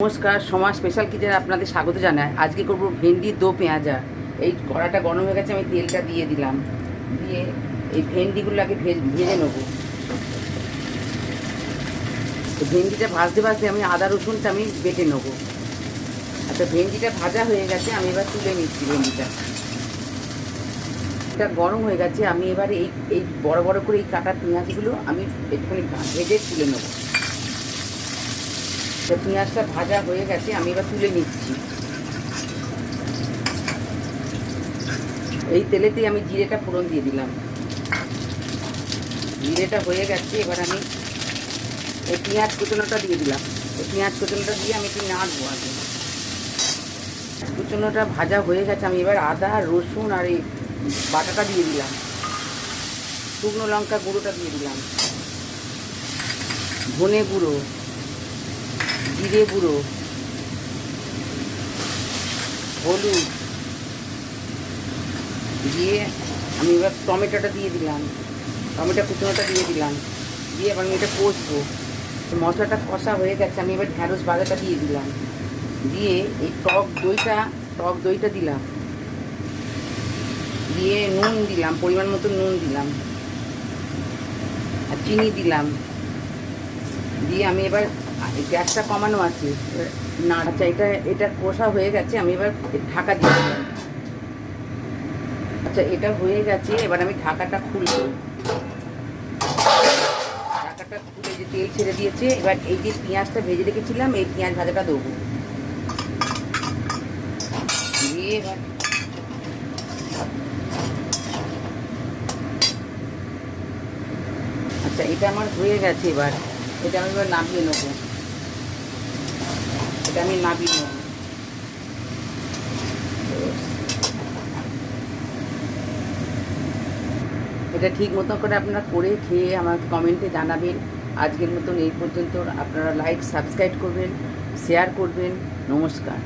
নমস্কার, সমাজ স্পেশাল কিচেনে আপনাদের স্বাগত জানাই। আজকে করব ভেন্ডি দো পেঁয়াজা। এই কড়াটা গরম হয়ে গেছে, আমি তেলটা দিয়ে দিলাম। দিয়ে এই ভেন্ডিগুলো আগে ভেজে নেব। ভেন্ডিটা ভাজতে ভাজতে আমি আদা রসুনটা আমি বেটে নেব। আচ্ছা, ভেন্ডিটা ভাজা হয়ে গেছে, আমি এবার তুলে নিচ্ছি ভেন্ডিটা। এটা গরম হয়ে গেছে, আমি এবার এই বড় বড় করে এই কাটা পেঁয়াজগুলো আমি একটুখানি ভেজে তুলে নেব। পেঁয়াজটা ভাজা হয়ে গেছে, আমি এবার তুলে নিচ্ছি। এই তেলেতেই আমি জিরেটা ফোড়ন দিয়ে দিলাম। জিরেটা হয়ে গেছে, এবার আমি এই পেঁয়াজ কুচনোটা দিয়ে দিলাম। এই পেঁয়াজ কুচনোটা দিয়ে আমি একটু নাড়বো আগে। কুচনোটা ভাজা হয়ে গেছে, আমি এবার আদা রসুন আর এই বাটাটা দিয়ে দিলাম। শুকনো লঙ্কা গুঁড়োটা দিয়ে দিলাম, ধনে গুঁড়ো, জিরে গুঁড়ো, হলুদ দিয়ে আমি এবার টমেটোটা দিয়ে দিলাম। টমেটো কুচনোটা দিয়ে দিলাম, দিয়ে এবার আমি এটা কষবো। মশলাটা কষা হয়ে গেছে, আমি এবার ঢ্যাঁড়স ভাজাটা দিয়ে দিলাম। দিয়ে এই টক দইটা দিলাম। দিয়ে নুন দিলাম, পরিমাণ মতো নুন দিলাম আর চিনি দিলাম। দিয়ে আমি এবার গ্যাসটা কমানো আছে না। আচ্ছা, এটা কষা হয়ে গেছে, আমি এবার ঢাকা দিয়ে দিলাম। আচ্ছা, এটা হয়ে গেছে, এবার আমি ঢাকাটা খুলবো। ঢাকাটা খুলে যে তেল ছেড়ে দিয়েছে, এবার এই যে পেঁয়াজটা ভেজে রেখেছিলাম, এই পেঁয়াজ ভাজাটা দেবো। দিয়ে এবার আচ্ছা, এটা আমার হয়ে গেছে। এবার এটা আমি এবার নামিয়ে নেবো। এটা আমি নামিয়ে নেব। এটা ঠিক মতো করে আপনারা করে খেয়ে আমাকে কমেন্টে জানাবেন। আজকের মতন এই পর্যন্ত। আপনারা লাইক সাবস্ক্রাইব করবেন, শেয়ার করবেন। নমস্কার।